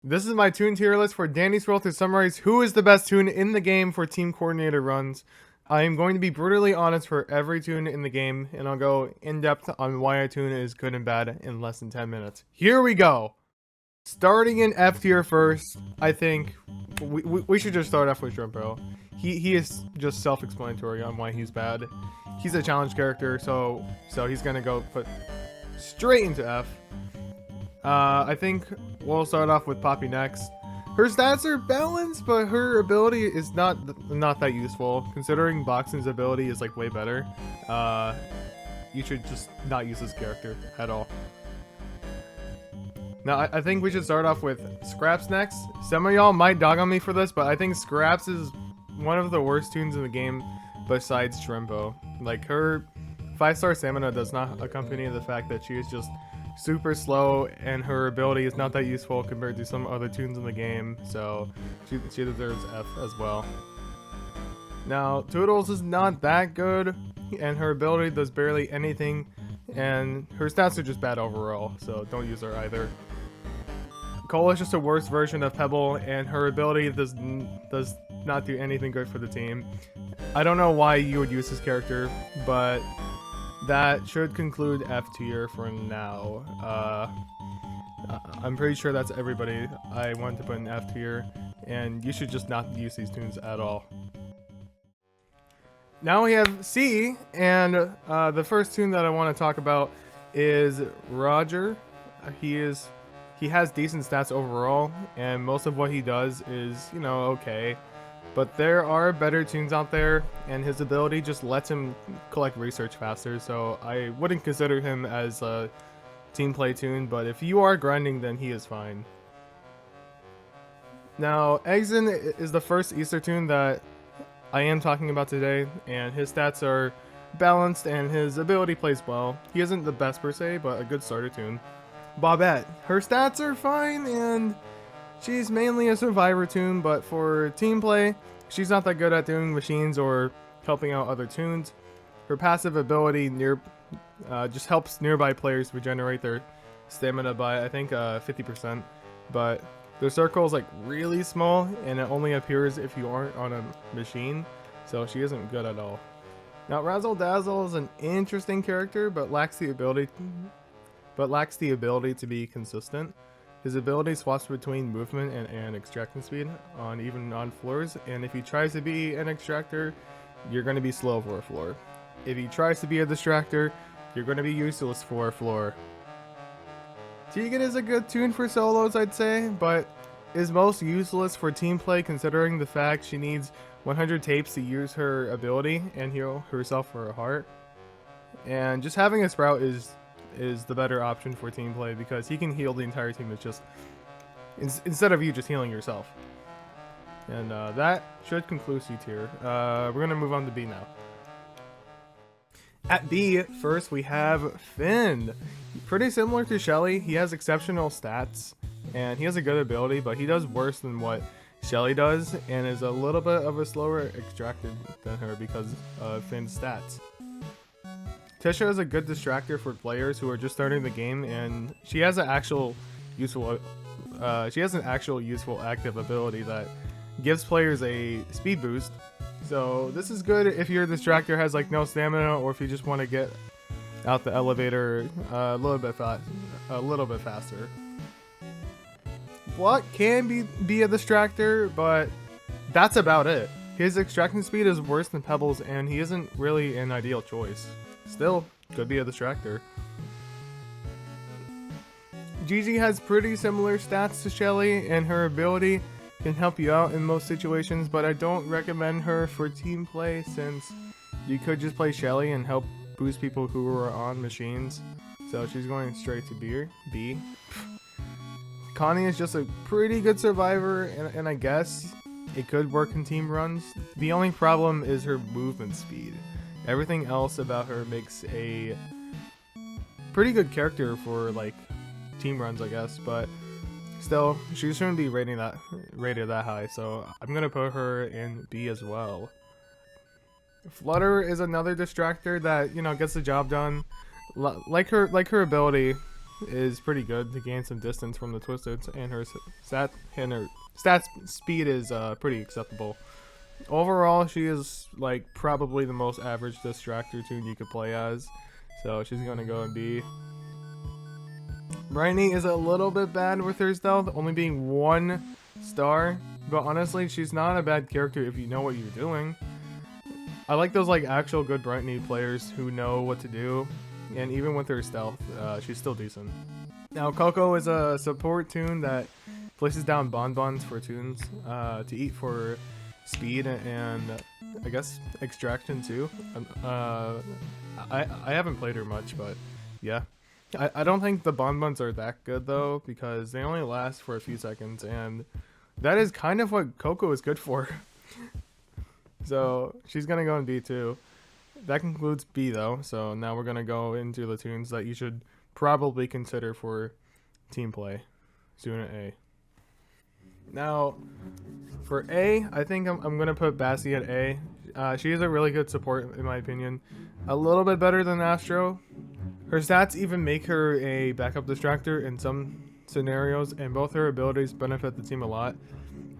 This is my Toon tier list for Danny's World to summarize who is the best Toon in the game for team coordinator runs. I am going to be brutally honest for every Toon in the game, and I'll go in depth on why a Toon is good and bad in less than 10 minutes. Here we go! Starting in F tier first, I think we should just start off with Shrimpo. He is just self-explanatory on why he's bad. He's a challenge character, so he's gonna go put straight into F. I think we'll start off with Poppy next. Her stats are balanced, but her ability is not that useful. Considering Boxing's ability is like way better, you should just not use this character at all. Now, I think we should start off with Scraps next. Some of y'all might dog on me for this, but I think Scraps is one of the worst Toons in the game besides Shrimpo. Like, her 5-star stamina does not accompany the fact that she is just super slow, and her ability is not that useful compared to some other Toons in the game, so she deserves F as well. Now, Toodles is not that good, and her ability does barely anything, and her stats are just bad overall, so don't use her either. Cole is just a worse version of Pebble, and her ability does not do anything good for the team. I don't know why you would use this character, but that should conclude F tier for now. I'm pretty sure that's everybody I want to put in F tier, and you should just not use these Toons at all. Now we have C, and the first Toon that I want to talk about is Roger. He has decent stats overall, and most of what he does is, you know, okay. But there are better Toons out there, and his ability just lets him collect research faster, so I wouldn't consider him as a team play Toon, but if you are grinding, then he is fine. Now, Exen is the first Easter Toon that I am talking about today, and his stats are balanced and his ability plays well. He isn't the best per se, but a good starter Toon. Bobette, her stats are fine, and she's mainly a survivor Toon, but for team play, she's not that good at doing machines or helping out other Toons. Her passive ability just helps nearby players regenerate their stamina by, I think, 50%, but their circle is like really small, and it only appears if you aren't on a machine, so she isn't good at all. Now, Razzle Dazzle is an interesting character, but lacks the ability to be consistent. His ability swaps between movement and extracting speed even on floors, and if he tries to be an extractor, you're going to be slow for a floor. If he tries to be a distractor, you're going to be useless for a floor. Tegan is a good Toon for solos, I'd say, but is most useless for team play considering the fact she needs 100 tapes to use her ability and heal herself for her heart. And just having a Sprout is the better option for team play because he can heal the entire team. It's just instead of you just healing yourself. And that should conclude C tier. We're gonna move on to B now. At B, first we have Finn. Pretty similar to Shelly, he has exceptional stats and he has a good ability, but he does worse than what Shelly does and is a little bit of a slower extractor than her because of Finn's stats. Tisha is a good distractor for players who are just starting the game, and she has an actual useful active ability that gives players a speed boost. So this is good if your distractor has like no stamina, or if you just want to get out the elevator a little bit faster. Block can be a distractor, but that's about it. His extraction speed is worse than Pebbles, and he isn't really an ideal choice. Still, could be a distractor. Gigi has pretty similar stats to Shelly, and her ability can help you out in most situations, but I don't recommend her for team play since you could just play Shelly and help boost people who are on machines. So she's going straight to B. Connie is just a pretty good survivor, and I guess it could work in team runs. The only problem is her movement speed. Everything else about her makes a pretty good character for like team runs, I guess, but still, she shouldn't be rated that high, so I'm gonna put her in B as well. Flutter is another distractor that, you know, gets the job done. Like her ability, is pretty good to gain some distance from the Twisteds, and her stat speed is pretty acceptable. Overall, she is like probably the most average distractor toon you could play as, so she's gonna go and B. RAINE is a little bit bad with her stealth, only being 1 star, but honestly, she's not a bad character if you know what you're doing. I like those like actual good RAINE players who know what to do, and even with her stealth, she's still decent. Now, Coco is a support toon that places down bonbons for toons to eat for speed and I guess extraction too. I haven't played her much, but yeah. I don't think the bonbons are that good though, because they only last for a few seconds, and that is kind of what Coco is good for. So she's gonna go in B too. That concludes B though, so now we're gonna go into the toons that you should probably consider for team play. Soon at A. Now, for A, I think I'm gonna put Bassie at A. She is a really good support in my opinion. A little bit better than Astro. Her stats even make her a backup distractor in some scenarios, and both her abilities benefit the team a lot.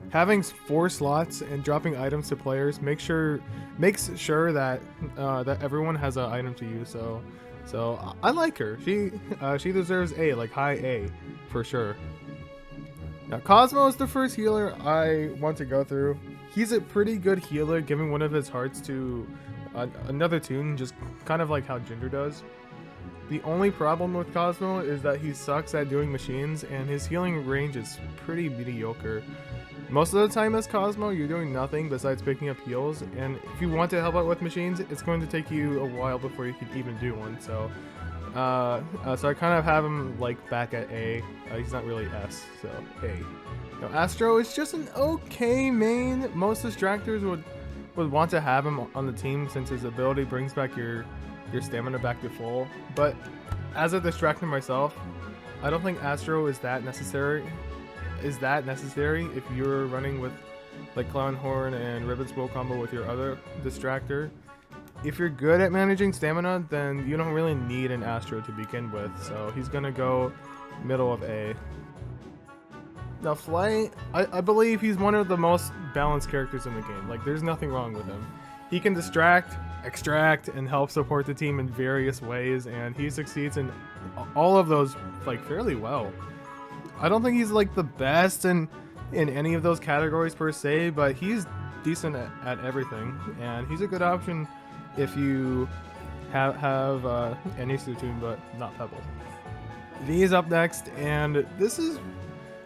Having 4 slots and dropping items to players makes sure that that everyone has an item to use. So I like her. She deserves A, like high A, for sure. Now Cosmo is the first healer I want to go through. He's a pretty good healer, giving one of his hearts to another toon, just kind of like how Jinder does. The only problem with Cosmo is that he sucks at doing machines, and his healing range is pretty mediocre. Most of the time as Cosmo, you're doing nothing besides picking up heals, and if you want to help out with machines, it's going to take you a while before you can even do one. So I kind of have him like back at A. He's not really S, so A. Now Astro is just an okay main. Most distractors would want to have him on the team since his ability brings back your stamina back to full. But as a distractor myself, I don't think Astro is that necessary. If you're running with like Clown Horn and Ribbon Spool combo with your other distractor. If you're good at managing stamina, then you don't really need an Astro to begin with, so he's gonna go middle of A. Now Flight, I believe he's one of the most balanced characters in the game. Like, there's nothing wrong with him. He can distract, extract, and help support the team in various ways, and he succeeds in all of those like fairly well. I don't think he's like the best in any of those categories per se, but he's decent at everything, and he's a good option if you have any toon but not Pebble. V is up next, and this is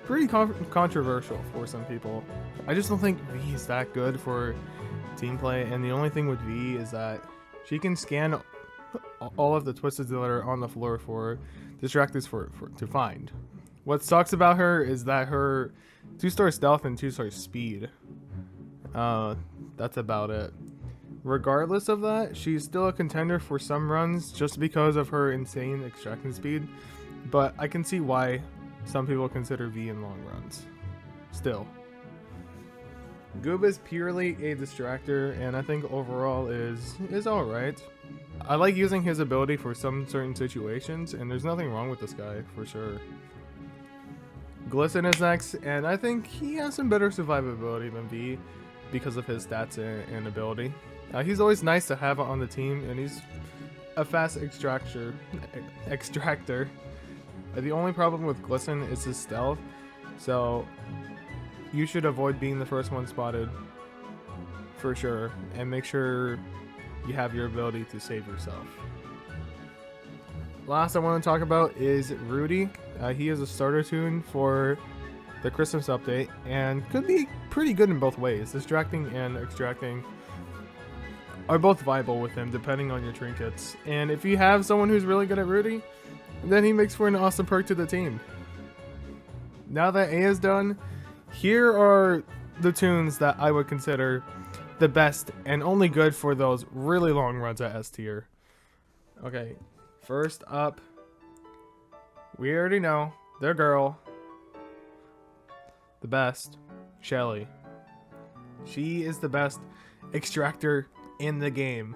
pretty controversial for some people. I just don't think V is that good for team play, and the only thing with V is that she can scan all of the Twisteds that are on the floor for distractors to find. What sucks about her is that her 2-star stealth and 2-star speed. That's about it. Regardless of that, she's still a contender for some runs just because of her insane extraction speed, but I can see why some people consider V in long runs. Still. Goob is purely a distractor, and I think overall is alright. I like using his ability for some certain situations, and there's nothing wrong with this guy, for sure. Glisten is next, and I think he has some better survivability than V because of his stats and ability. He's always nice to have on the team, and he's a fast extractor. The only problem with Glisten is his stealth, so you should avoid being the first one spotted for sure, and make sure you have your ability to save yourself. Last I want to talk about is Rudy. He is a starter toon for the Christmas update, and could be pretty good in both ways. Distracting and extracting are both viable with him depending on your trinkets, and if you have someone who's really good at Rudy, then he makes for an awesome perk to the team. Now that A is done, here are the toons that I would consider the best and only good for those really long runs at S tier. Okay, first up, we already know, their girl, the best, Shelly. She is the best extractor in the game.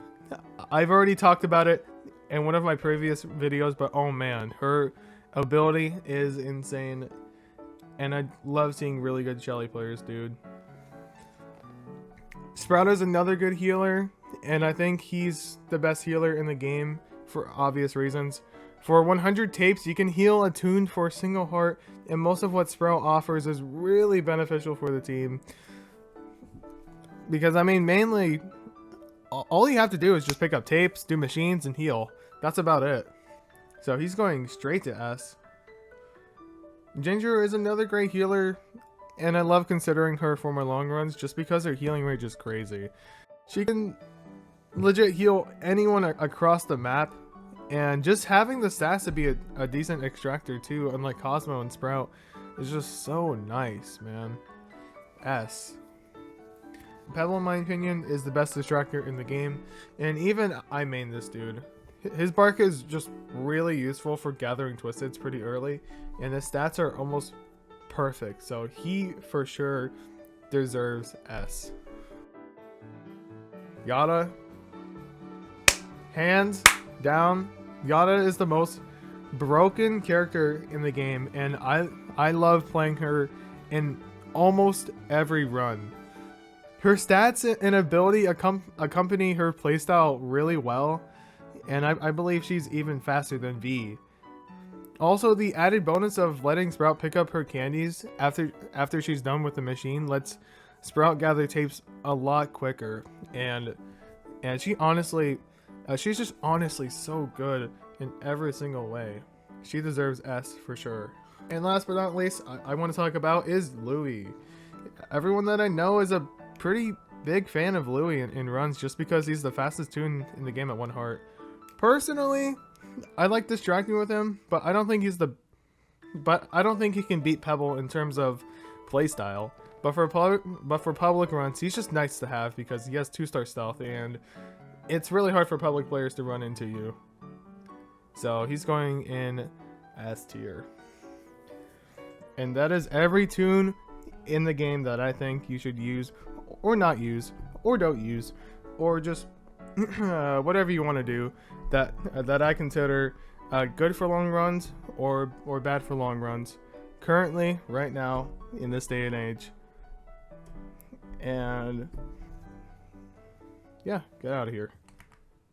I've already talked about it in one of my previous videos, but oh man, her ability is insane. And I love seeing really good Shelly players, dude. Sprout is another good healer, and I think he's the best healer in the game for obvious reasons. For 100 tapes, you can heal a Toon for a single heart, and most of what Sprout offers is really beneficial for the team. Because, I mean, mainly, all you have to do is just pick up tapes, do machines, and heal. That's about it. So he's going straight to S. Ginger is another great healer, and I love considering her for my long runs just because her healing rate is crazy. She can legit heal anyone across the map, and just having the stats to be a decent extractor too, unlike Cosmo and Sprout, is just so nice, man. S. Pebble, in my opinion, is the best distractor in the game, and even I main this dude. His bark is just really useful for gathering Twisteds pretty early, and his stats are almost perfect, so he for sure deserves S. Yada, hands down, Yada is the most broken character in the game, and I love playing her in almost every run. Her stats and ability accompany her playstyle really well, and I believe she's even faster than V. Also, the added bonus of letting Sprout pick up her candies after she's done with the machine lets Sprout gather tapes a lot quicker, and she honestly, she's just honestly so good in every single way. She deserves S for sure. And last but not least, I want to talk about is Louis. Everyone that I know is a pretty big fan of Louis in runs just because he's the fastest Toon in the game at 1 heart. Personally, I like distracting with him, but I don't think he can beat Pebble in terms of playstyle. But for public runs, he's just nice to have because he has 2-star stealth, and it's really hard for public players to run into you. So he's going in S tier. And that is every Toon in the game that I think you should use or not use or don't use or just whatever you want to do that I consider good for long runs or bad for long runs currently right now in this day and age. And yeah, get out of here.